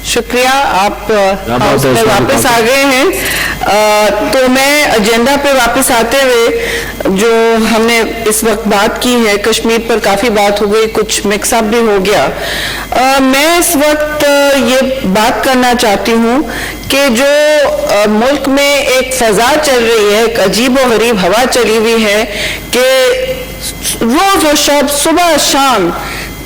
شکریہ. آپ ہاؤس میں واپس آ گئے ہیں. تو میں ایجنڈا پہ واپس آتے ہوئے جو ہم نے اس وقت بات کی ہے کشمیر پر کافی بات ہو گئی, کچھ مکس اپ بھی ہو گیا. میں اس وقت یہ بات کرنا چاہتی ہوں کہ جو ملک میں ایک فضا چل رہی ہے, ایک عجیب و غریب ہوا چلی ہوئی ہے کہ روز و شب صبح شام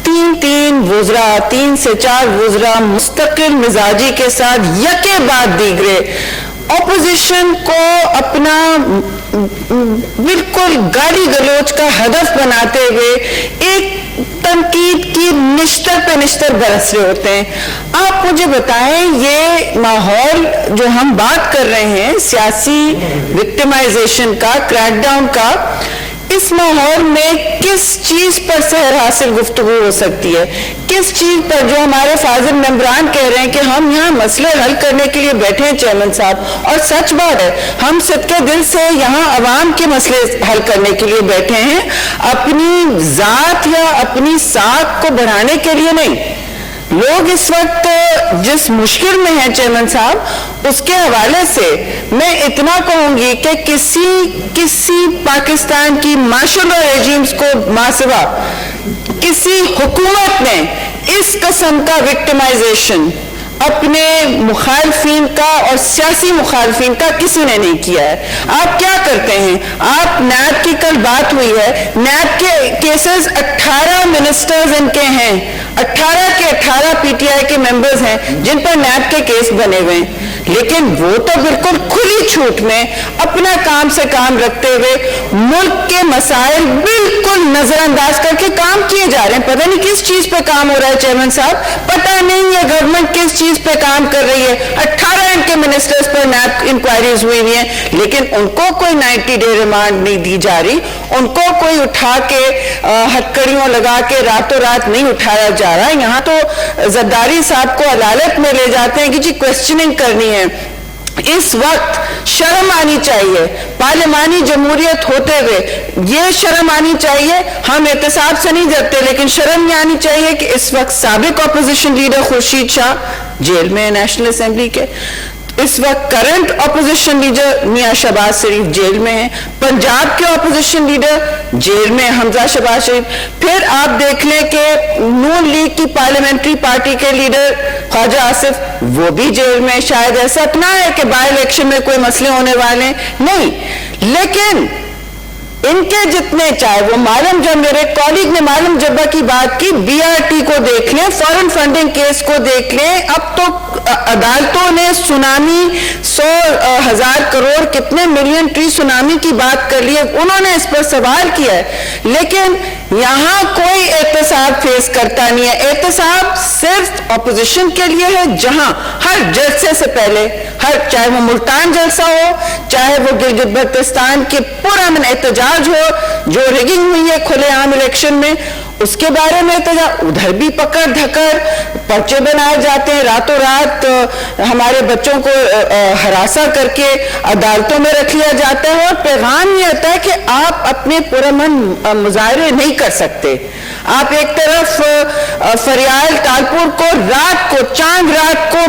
تین وزراء, 3 سے 4 وزراء مستقل مزاجی کے ساتھ یکے بعد دیگرے اپوزیشن کو اپنا بالکل گالی گلوچ کا ہدف بناتے ہوئے ایک تنقید کی نشتر پہ نشتر برس رہے ہوتے ہیں. آپ مجھے بتائیں یہ ماحول جو ہم بات کر رہے ہیں سیاسی وکٹمائزیشن کا, کریک ڈاؤن کا, اس ماحول میں کس چیز پر سحر حاصل گفتگو ہو سکتی ہے؟ کس چیز پر جو ہمارے فاضل ممبران کہہ رہے ہیں کہ ہم یہاں مسئلے حل کرنے کے لیے بیٹھے ہیں چیئرمین صاحب, اور سچ بات ہے ہم صدقے دل سے یہاں عوام کے مسئلے حل کرنے کے لیے بیٹھے ہیں, اپنی ذات یا اپنی ساکھ کو بڑھانے کے لیے نہیں. لوگ اس وقت جس مشکل میں ہیں چیئرمین صاحب, اس کے حوالے سے میں اتنا کہوں گی کہ کسی پاکستان کی مارشل لا ریجیمز کو ماسوا کسی حکومت نے اس قسم کا وکٹمائزیشن اپنے مخالفین کا اور سیاسی مخالفین کا کسی نے نہیں کیا ہے. آپ کیا کرتے ہیں؟ آپ نیب کی کل بات ہوئی ہے, نیب کے کیسز 18 منسٹرز ان کے ہیں, 18 کے 18 پی ٹی آئی کے ممبرز ہیں جن پر نیب کے کیس بنے ہوئے ہیں, لیکن وہ تو بالکل کھلی چھوٹ میں اپنا کام سے کام رکھتے ہوئے ملک کے مسائل بالکل نظر انداز کر کے کام کیے جا رہے ہیں. پتہ نہیں کس چیز پہ کام ہو رہا ہے چیئرمین صاحب, پتہ نہیں یہ گورنمنٹ کس چیز پہ کام کر رہی ہے. 18 ان کے منسٹرز پر نیب انکوائریز ہوئی ہوئی ہیں, لیکن ان کو کوئی 90 ڈے ریمانڈ نہیں دی جا رہی, ان کو کوئی اٹھا کے ہتھکڑیوں لگا کے راتوں رات نہیں اٹھایا جا رہا. یہاں تو زرداری صاحب کو عدالت میں لے جاتے ہیں کہ جی کوسچننگ کرنی ہے. اس وقت شرم آنی چاہیے, پارلیمانی جمہوریت ہوتے ہوئے یہ شرم آنی چاہیے. ہم احتساب سے نہیں ڈرتے, لیکن شرم یہ آنی چاہیے کہ اس وقت سابق opposition leader Khurshid Shah jail میں, نیشنل اسمبلی کے, اس وقت کرنٹ اپوزیشن لیڈر میاں شہباز شریف جیل میں ہیں, پنجاب کے اپوزیشن لیڈر جیل میں حمزہ شہباز شریف, پھر آپ دیکھ لیں کہ نون لیگ کی پارلیمنٹری پارٹی کے لیڈر خواجہ آصف وہ بھی جیل میں. شاید ایسا نہ ہے کہ بائی الیکشن میں کوئی مسئلے ہونے والے نہیں, لیکن ان کے جتنے, چاہے وہ معلم جب میرے کولیگ نے معلم جبہ کی بات کی, بی آر ٹی کو دیکھ لیں, فورن فنڈنگ کیس کو دیکھ لیں, اب تو عدالتوں نے سونامی 100,000 کروڑ کتنے ملین ٹری سونامی کی بات کر لی ہے, انہوں نے اس پر سوال کیا ہے, لیکن یہاں کوئی احتساب فیس کرتا نہیں ہے. احتساب صرف اپوزیشن کے لیے ہے, جہاں ہر جلسے سے پہلے, چاہے وہ ملتان جلسہ ہو, چاہے وہ گلگت بلتستان کے پرامن احتجاج ہو جو ریگنگ ہوئی ہے کھلے عام الیکشن میں, اس کے بارے میں احتجاج, ادھر بھی پکڑ دھکڑ پرچے بنائے جاتے ہیں, راتوں رات ہمارے بچوں کو ہراساں کر کے عدالتوں میں رکھ لیا جاتا ہے, اور پیغام یہ ہوتا ہے کہ آپ اپنے پرامن مظاہرے نہیں کر سکتے. آپ ایک طرف فریال تالپور کو رات کو, چاند رات کو,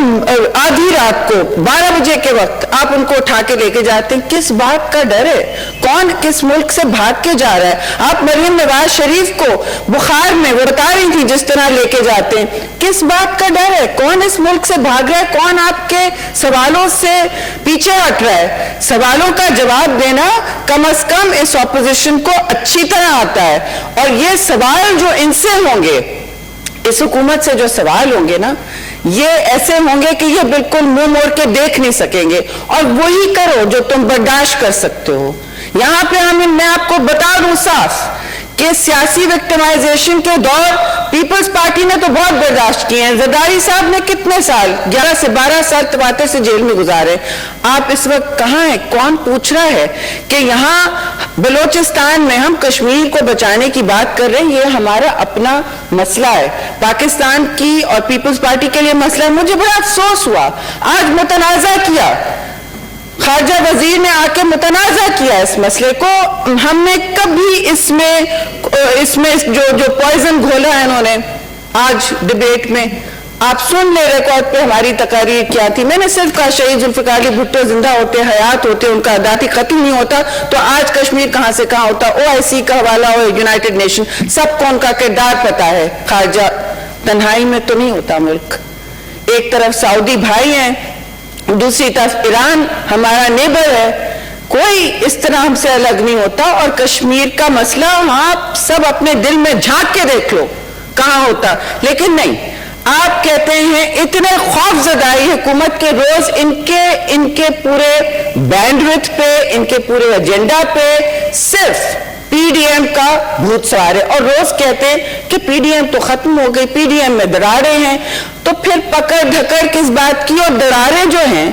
آدھی رات کو 12 بجے کے وقت آپ ان کو اٹھا کے لے کے جاتے ہیں. کس بات کا ڈر ہے؟ کون کس ملک سے بھاگ کے جا رہا ہے؟ آپ مریم نواز شریف کو بخار میں, وہ بتا رہی تھی جس طرح لے کے جاتے ہیں, کس بات کا ڈر ہے؟ کون اس ملک سے بھاگ رہا ہے؟ کون آپ کے سوالوں سے پیچھے ہٹ رہا ہے؟ سوالوں کا جواب دینا کم از کم اس اپوزیشن کو اچھی طرح آتا ہے, اور یہ سوال جو ان سے ہوں گے, اس حکومت سے جو سوال ہوں گے نا, یہ ایسے ہوں گے کہ یہ بالکل منہ موڑ کے دیکھ نہیں سکیں گے, اور وہی کرو جو تم برداشت کر سکتے ہو. یہاں پہ میں آپ کو بتا دوں صاف کہ سیاسی وکٹمائزیشن کے دور پیپلز پارٹی نے تو بہت برداشت کیے ہیں. زرداری صاحب نے کتنے سال, 11 سے 12 سال تباتے سے جیل میں گزارے. آپ اس وقت کہاں ہیں؟ کون پوچھ رہا ہے کہ یہاں بلوچستان میں ہم کشمیر کو بچانے کی بات کر رہے ہیں؟ یہ ہمارا اپنا مسئلہ ہے, پاکستان کی اور پیپلز پارٹی کے لیے مسئلہ ہے. مجھے بڑا افسوس ہوا, آج متنازع کیا, خارجہ وزیر نے آ کے متنازع کیا اس مسئلے کو. ہم نے کبھی اس میں جو پوائزن گھولا ہے انہوں نے آج ڈیبیٹ میں, آپ سن لے ریکارڈ پہ ہماری تقاریر کیا تھی. میں نے صرف کہا شہید ذوالفقار علی بھٹو زندہ ہوتے, حیات ہوتے, ان کا ذاتی قتل نہیں ہوتا تو آج کشمیر کہاں سے کہاں ہوتا. OIC کا حوالہ ہو, یونائٹڈ نیشن, سب کو ان کا کردار پتا ہے. خارجہ تنہائی میں تو نہیں ہوتا ملک. ایک طرف سعودی بھائی ہیں, دوسری طرف ایران ہمارا نیبر ہے. کوئی اس طرح ہم سے الگ نہیں ہوتا. اور کشمیر کا مسئلہ آپ سب اپنے دل میں جھانک کے دیکھ لو کہاں ہوتا. لیکن نہیں, آپ کہتے ہیں اتنے خوف زدائی حکومت کے روز ان کے پورے بینڈوتھ پہ, ان کے پورے ایجنڈا پہ صرف پی ڈی ایم کا بھوت سوار ہے. اور روز کہتے ہیں کہ پی ڈی ایم تو ختم ہو گئی, پی ڈی ایم میں دراڑیں ہیں. تو پھر پکڑ دھکڑ کس بات کی؟ اور دراڑیں جو ہیں,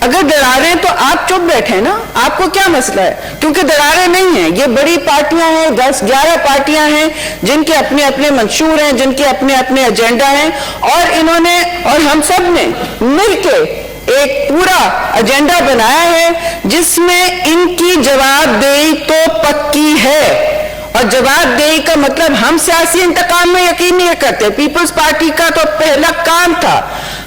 اگر دراڑیں تو آپ چپ بیٹھے نا, آپ کو کیا مسئلہ ہے؟ کیونکہ دراڑیں نہیں ہیں, یہ بڑی پارٹیاں ہیں, 10-11 پارٹیاں ہیں جن کے اپنے اپنے منشور ہیں, جن کے اپنے اپنے ایجنڈا ہیں. اور انہوں نے اور ہم سب نے مل کے ایک پورا ایجنڈا بنایا ہے جس میں ان کی جواب دہی تو پکی ہے. اور جواب دہی کا مطلب ہم سیاسی انتقام میں یقین نہیں کرتے. پیپلز پارٹی کا تو پہلا کام تھا,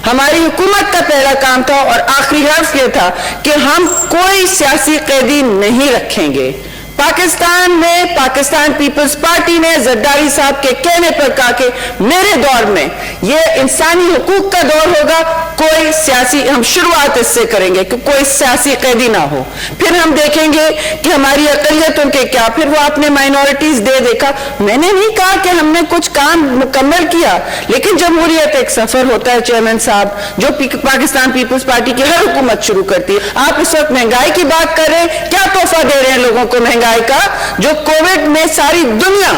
ہماری حکومت کا پہلا کام تھا اور آخری حرف یہ تھا کہ ہم کوئی سیاسی قیدی نہیں رکھیں گے. پاکستان میں پاکستان پیپلز پارٹی نے زرداری صاحب کے کہنے پر کہا کہ میرے دور میں یہ انسانی حقوق کا دور ہوگا, کوئی سیاسی, ہم شروعات اس سے کریں گے کہ کوئی سیاسی قیدی نہ ہو. پھر ہم دیکھیں گے کہ ہماری اقلیتوں کے کیا, پھر وہ اپنے مائنورٹیز دیکھا. میں نے نہیں کہا کہ ہم نے کچھ کام مکمل کیا, لیکن جمہوریت ایک سفر ہوتا ہے چیئرمین صاحب, جو پاکستان پیپلز پارٹی کی ہر حکومت شروع کرتی ہے. آپ اس وقت مہنگائی کی بات کر رہے ہیں, کیا تحفہ دے رہے ہیں لوگوں کو مہنگائی کا؟ جو کووڈ میں ساری دنیا,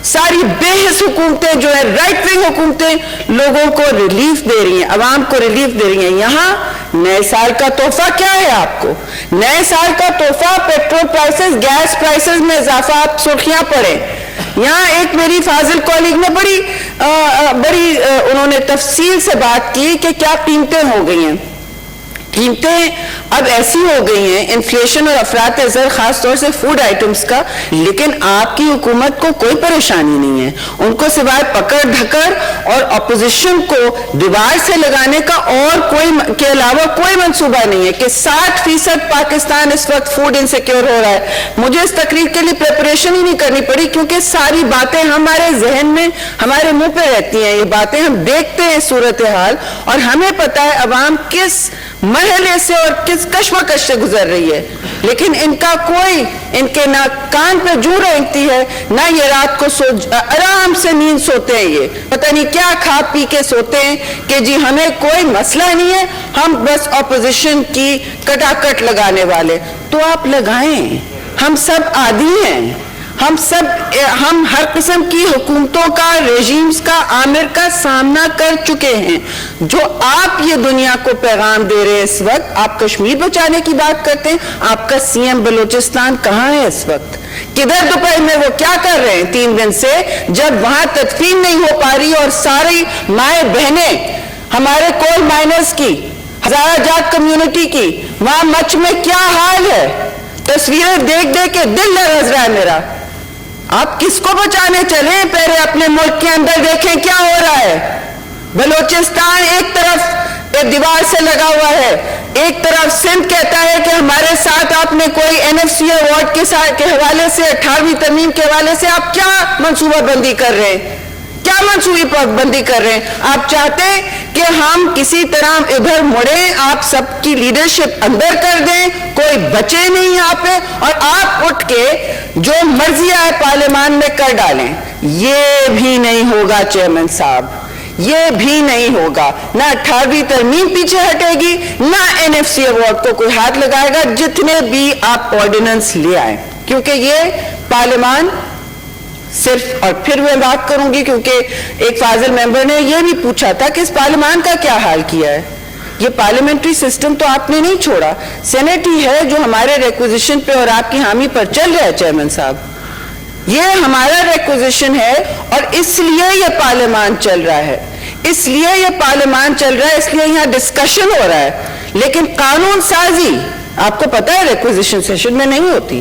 ساری بے حس حکومتیں جو ہے, رائٹ ونگ حکومتیں لوگوں کو ریلیف دے رہی ہیں, عوام کو ریلیف دے رہی ہیں. یہاں نئے سال کا تحفہ کیا ہے آپ کو؟ نئے سال کا تحفہ پیٹرول پرائسز, گیس پرائسز میں اضافہ, آپ سرخیاں پڑیں. یہاں ایک میری فاضل کالگ نے بڑی انہوں نے تفصیل سے بات کی کہ کیا قیمتیں ہو گئی ہیں. قیمتیں اب ایسی ہو گئی ہیں, انفلیشن اور افراط زر خاص طور سے فوڈ آئٹمز کا, لیکن آپ کی حکومت کو کوئی پریشانی نہیں ہے. ان کو سوائے پکڑ دھکڑ اور اپوزیشن کو دیوار سے لگانے کا اور کوئی کے علاوہ کوئی منصوبہ نہیں ہے کہ 60% پاکستان اس وقت فوڈ انسیکیور ہو رہا ہے. مجھے اس تقریر کے لیے پریپریشن ہی نہیں کرنی پڑی کیونکہ ساری باتیں ہمارے ذہن میں, ہمارے منہ پہ رہتی ہیں. یہ باتیں ہم دیکھتے ہیں صورتحال, اور ہمیں پتہ ہے عوام کس مرحلے سے اور کس کشمکش سے گزر رہی ہے. لیکن ان کا کوئی, ان کے نہ کان پہ جو رینگتی ہے, نہ یہ رات کو آرام سے نیند سوتے ہیں. یہ پتہ نہیں کیا کھا پی کے سوتے ہیں کہ جی ہمیں کوئی مسئلہ نہیں ہے, ہم بس اپوزیشن کی کٹاکٹ لگانے والے. تو آپ لگائیں, ہم سب عادی ہیں, ہم ہر قسم کی حکومتوں کا, ریجیمز کا, آمر کا سامنا کر چکے ہیں. جو آپ یہ دنیا کو پیغام دے رہے ہیں اس وقت, آپ کشمیر بچانے کی بات کرتے ہیں, آپ کا سی ایم بلوچستان کہاں ہے اس وقت؟ کدھر دوپہر میں وہ کیا کر رہے ہیں 3 دن سے, جب وہاں تدفین نہیں ہو پا رہی اور ساری مائیں بہنیں ہمارے کول مائنرز کی, ہزارہ جات کمیونٹی کی, وہاں مچ میں کیا حال ہے. تصویریں دیکھ دیکھ کے دل لرز رہا ہے میرا. آپ کس کو بچانے چلیں؟ پہلے اپنے ملک کے اندر دیکھیں کیا ہو رہا ہے. بلوچستان ایک طرف ایک دیوار سے لگا ہوا ہے, ایک طرف سندھ کہتا ہے کہ ہمارے ساتھ آپ نے کوئی NFC ایوارڈ کے حوالے سے, 18ویں ترمیم کے حوالے سے آپ کیا منصوبہ بندی کر رہے ہیں, کیا منصوبی بندی کر رہے ہیں؟ آپ چاہتے ہیں کہ ہم کسی طرح ادھر مڑیں, آپ سب کی لیڈرشپ اندر کر دیں, کوئی بچے نہیں یہاں پہ, اور آپ اٹھ کے جو مرضی آئے پارلیمان میں کر ڈالیں. یہ بھی نہیں ہوگا چیئرمین صاحب, یہ بھی نہیں ہوگا. نہ 18ویں ترمیم پیچھے ہٹے گی, نہ NFC ایوارڈ کو کوئی ہاتھ لگائے گا, جتنے بھی آپ آرڈیننس لے آئیں. کیونکہ یہ پارلیمان صرف, اور پھر میں بات کروں گی کیونکہ ایک فاضل ممبر نے یہ بھی پوچھا تھا کہ اس پارلیمان کا کیا حال کیا ہے. یہ پارلیمنٹری سسٹم تو آپ نے نہیں چھوڑا, سینٹ ہی ہے جو ہمارے ریکوزیشن پہ اور آپ کی حامی پر چل رہا ہے چیئرمین صاحب. یہ ہمارا ریکوزیشن ہے اور اس لیے یہ پارلیمان چل رہا ہے, اس لیے یہ پارلیمان چل رہا ہے, اس لیے یہاں ڈسکشن ہو رہا ہے. لیکن قانون سازی آپ کو پتا ہے ریکوزیشن سیشن میں نہیں ہوتی.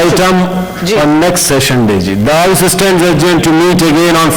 item on next session day. The House stands adjourned to meet again on